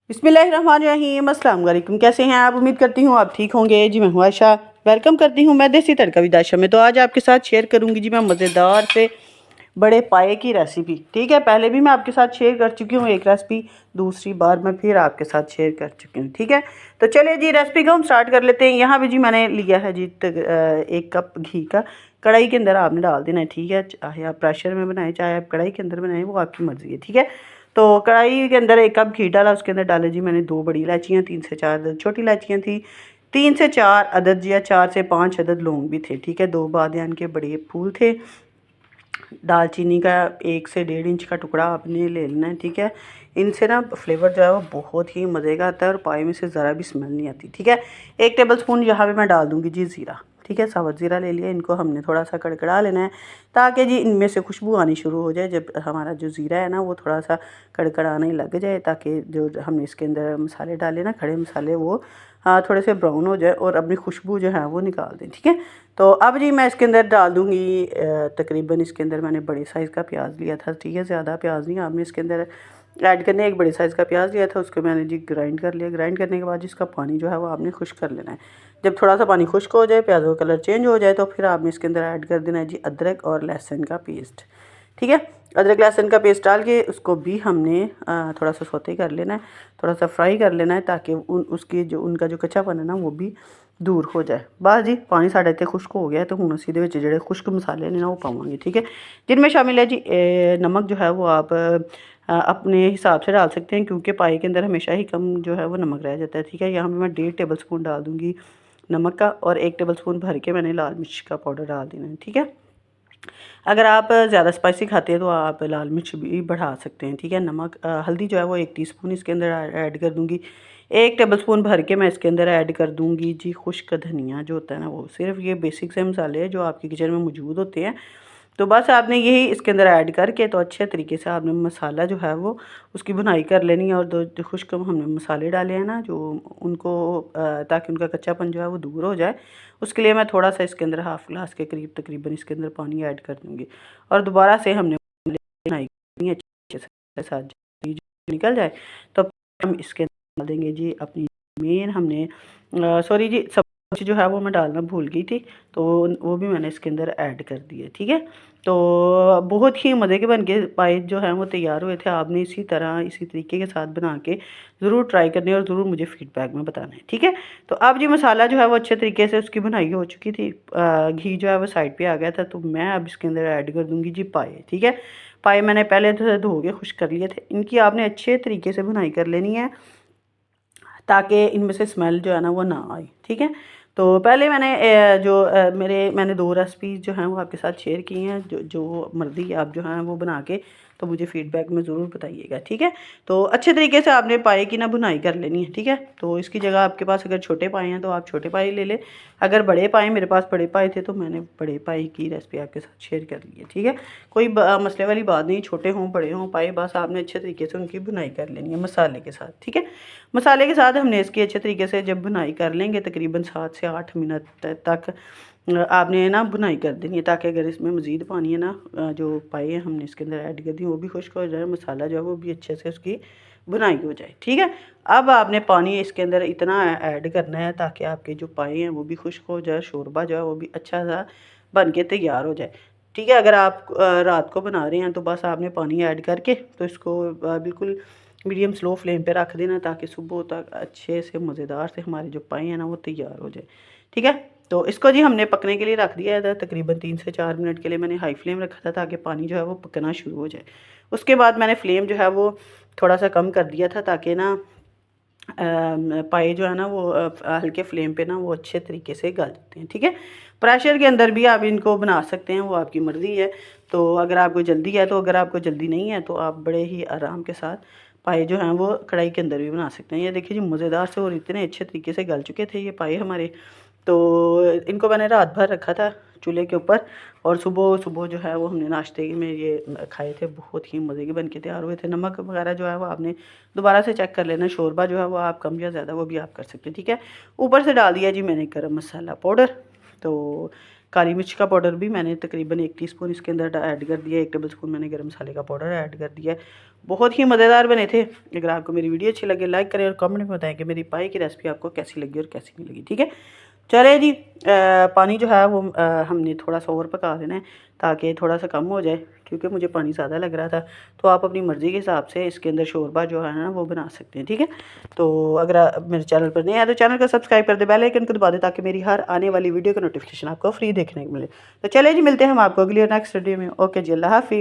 बिस्मिल्लाहिर्रहमानिर्रहीम, अस्सलाम वालेकुम। कैसे हैं आप? उम्मीद करती हूँ आप ठीक होंगे जी। मैं हूँ आयशा, वेलकम करती हूँ मैं देसी तड़का विद आयशा में। तो आज आपके साथ शेयर करूँगी जी मैं मज़ेदार से बड़े पाए की रेसिपी। ठीक है, पहले भी मैं आपके साथ शेयर कर चुकी हूँ एक रेसिपी, दूसरी बार मैं फिर आपके साथ शेयर कर चुकी हूँ। ठीक है, तो चलिए जी रेसिपी को हम स्टार्ट कर लेते हैं। यहाँ भी जी मैंने लिया है जी 1 कप घी का। कढ़ाई के अंदर आपने डाल देना है। ठीक है, चाहे आप प्रेशर में बनाएं चाहे आप कढ़ाई के अंदर बनाएं, वो आपकी मर्ज़ी है। ठीक है, तो कढ़ाई के अंदर 1 कप घी डाला, उसके अंदर डाले जी मैंने 2 बड़ी इलायचियाँ, 3 से 4 अदद छोटी इलायचियाँ थी, 3 से 4 अदद या 4 से 5 अदद लौंग भी थे। ठीक है, 2 बादियान के बड़े फूल थे। दालचीनी का 1 से 1.5 इंच का टुकड़ा आपने ले लेना है। ठीक है, इनसे ना फ्लेवर जो है वो बहुत ही मज़े का आता है और पाए में से ज़रा भी स्मेल नहीं आती। ठीक है, 1 टेबल स्पून यहाँ पे मैं डाल दूँगी जी ज़ीरा। ठीक है, साबुत ज़ीरा ले लिया, इनको हमने थोड़ा सा कड़कड़ा लेना है ताकि जी इनमें से खुशबू आनी शुरू हो जाए। जब हमारा जो ज़ीरा है ना वो थोड़ा सा कड़कड़ाने लग जाए, ताकि जो हमने इसके अंदर मसाले डाले ना खड़े मसाले, वो थोड़े से ब्राउन हो जाए और अपनी खुशबू जो है वो निकाल दें। ठीक है, तो अब जी मैं इसके अंदर डाल दूँगी तकरीबन इसके अंदर मैंने बड़े साइज़ का प्याज लिया था। ठीक है, ज़्यादा प्याज नहीं आपने इसके अंदर ऐड करने। एक बड़े साइज़ का प्याज लिया था, उसको मैंने जी ग्राइंड कर लिया। ग्राइंड करने के बाद जिसका पानी जो है वो आपने खुश्क कर लेना है। जब थोड़ा सा पानी खुश्क हो जाए, प्याज़ों का कलर चेंज हो जाए, तो फिर आपने इसके अंदर ऐड कर देना है जी अदरक और लहसुन का पेस्ट। ठीक है, अदरक लहसुन का पेस्ट डाल के उसको भी हमने थोड़ा सा सौते कर लेना है, थोड़ा सा फ्राई कर लेना है, ताकि उसकी जो उनका जो कच्चापन है ना वो भी दूर हो जाए। बस जी पानी साढ़ा इतने खुश्क हो गया, तो हूँ असीं जोड़े खुश्क मसाले ने ना वो पावांगे। ठीक है, जिनमें शामिल है जी नमक जो है वो आप अपने हिसाब से डाल सकते हैं, क्योंकि पाए के अंदर हमेशा ही कम जो है वो नमक रह जाता है। ठीक है, यहाँ पे मैं 1.5 टेबल स्पून डाल दूँगी नमक का, और 1 टेबल स्पून भर के मैंने लाल मिर्च का पाउडर डाल देना है। ठीक है, अगर आप ज़्यादा स्पाइसी खाते हैं तो आप लाल मिर्च भी बढ़ा सकते हैं। ठीक है, नमक हल्दी जो है वो 1 टीस्पून इसके अंदर ऐड कर दूँगी। 1 टेबल स्पून भर के मैं इसके अंदर ऐड कर दूँगी जी खुश्क धनिया जो होता है ना वो। सिर्फ ये बेसिक से मसाले हैं जो आपके किचन में मौजूद होते हैं, तो बस आपने यही इसके अंदर ऐड करके तो अच्छे तरीके से आपने मसाला जो है वो उसकी भुनाई कर लेनी है। और जो खुश्क हमने मसाले डाले हैं ना जो उनको ताकि उनका कच्चापन जो है वो दूर हो जाए, उसके लिए मैं थोड़ा सा इसके अंदर हाफ़ ग्लास के करीब तकरीबन इसके अंदर पानी ऐड कर दूँगी। और दोबारा से हमने भुनाई करनी है अच्छे से, साथ निकल जाए तो हम इसके अंदर डाल देंगे जी अपनी मेन हमने सॉरी जी सब्ज़ी जो है वो मैं डालना भूल गई थी, तो वो भी मैंने इसके अंदर ऐड कर दी है। ठीक है, तो बहुत ही मज़े के बन के पाए जो हैं वो तैयार हुए थे। आपने इसी तरह इसी तरीके के साथ बना के ज़रूर ट्राई करनी है और ज़रूर मुझे फ़ीडबैक में बताना है। ठीक है, तो अब जी मसाला जो है वो अच्छे तरीके से उसकी भुनाई हो चुकी थी, घी जो है वो साइड पे आ गया था, तो मैं अब इसके अंदर ऐड कर दूँगी जी पाए। ठीक है, पाए मैंने पहले तो धो के खुश्क कर लिए थे, इनकी आपने अच्छे तरीके से भुनाई कर लेनी है ताकि इनमें से स्मेल जो है ना वो ना आए। ठीक है, तो पहले मैंने मैंने 2 रेसिपीज़ जो हैं वो आपके साथ शेयर की हैं। जो मर्ज़ी आप जो हैं वो बना के तो मुझे फ़ीडबैक में ज़रूर बताइएगा। ठीक है, तो अच्छे तरीके से आपने पाए की ना भुनाई कर लेनी है। ठीक है, तो इसकी जगह आपके पास अगर छोटे पाए हैं तो आप छोटे पाए ले लें। अगर बड़े पाए, मेरे पास बड़े पाए थे तो मैंने बड़े पाए की रेसिपी आपके साथ शेयर कर ली है। ठीक है, कोई मसले वाली बात नहीं, छोटे हों बड़े हों पाए, बस आपने अच्छे तरीके से उनकी भुनाई कर लेनी है मसाले के साथ। ठीक है, मसाले के साथ हमने इसकी अच्छे तरीके से जब भुनाई कर लेंगे तकरीबन 7 से 8 मिनट तक आपने ना भुनाई कर देनी है, ताकि अगर इसमें मज़ीद पानी है ना जो पाए हैं हमने इसके अंदर ऐड कर दी वो भी खुश्क हो जाए, मसाला जो है वो भी अच्छे से उसकी भुनाई हो जाए। ठीक है, अब आपने पानी इसके अंदर इतना ऐड करना है ताकि आपके जो पाए हैं वो भी खुश्क हो जाए, शोरबा जो है वो भी अच्छा सा बन के तैयार हो जाए। ठीक है, अगर आप रात को बना रहे हैं तो बस आपने पानी ऐड करके तो इसको बिल्कुल मीडियम स्लो फ्लेम पे रख देना, ताकि सुबह तक अच्छे से मज़ेदार से हमारे जो पाए हैं ना वो तैयार हो जाए। ठीक है, तो इसको जी हमने पकने के लिए रख दिया था, तकरीबन 3 से 4 मिनट के लिए मैंने हाई फ्लेम रखा था ताकि पानी जो है वो पकना शुरू हो जाए। उसके बाद मैंने फ्लेम जो है वो थोड़ा सा कम कर दिया था, ताकि ना पाए जो है ना वो हल्के फ्लेम पे ना वो अच्छे तरीके से गल जाते हैं। ठीक है, प्रेशर के अंदर भी आप इनको बना सकते हैं, वो आपकी मर्ज़ी है। तो अगर आपको जल्दी है तो, अगर आपको जल्दी नहीं है तो आप बड़े ही आराम के साथ पाए जो हैं वो कढ़ाई के अंदर भी बना सकते हैं। ये देखिए जी मज़ेदार से और इतने अच्छे तरीके से गल चुके थे ये पाए हमारे। तो इनको मैंने रात भर रखा था चूल्हे के ऊपर, और सुबह सुबह जो है वो हमने नाश्ते में ये खाए थे। बहुत ही मज़े के बन के तैयार हुए थे। नमक वगैरह जो है वो आपने दोबारा से चेक कर लेना। शोरबा जो है वो आप कम या ज़्यादा वो भी आप कर सकते हैं। ठीक है, ऊपर से डाल दिया जी मैंने गरम मसाला पाउडर। तो काली मिर्च का पाउडर भी मैंने तकरीबन 1 टीस्पून इसके अंदर ऐड कर दिया। 1 टेबल स्पून मैंने गरम मसाले का पाउडर ऐड कर दिया है। बहुत ही मज़ेदार बने थे। अगर आपको मेरी वीडियो अच्छी लगे लाइक करें और कमेंट में बताएं कि मेरी पाए की रेसिपी आपको कैसी लगी और कैसी नहीं लगी। ठीक है, चले जी। पानी जो है वो हमने थोड़ा सा और पका देना है ताकि थोड़ा सा कम हो जाए, क्योंकि मुझे पानी ज़्यादा लग रहा था। तो आप अपनी मर्ज़ी के हिसाब से इसके अंदर शोरबा जो है ना वो बना सकते हैं। ठीक है, तो अगर आप मेरे चैनल पर नहीं आए तो चैनल को सब्सक्राइब कर दे, बेल आइकन को दबा दें ताकि मेरी हर आने वाली वीडियो का नोटिफिकेशन आपको फ्री देखने को मिले। तो चले जी, मिलते हैं हम आपको अगली और नेक्स्ट वीडियो में। ओके जी, अल्लाह हाफिज़।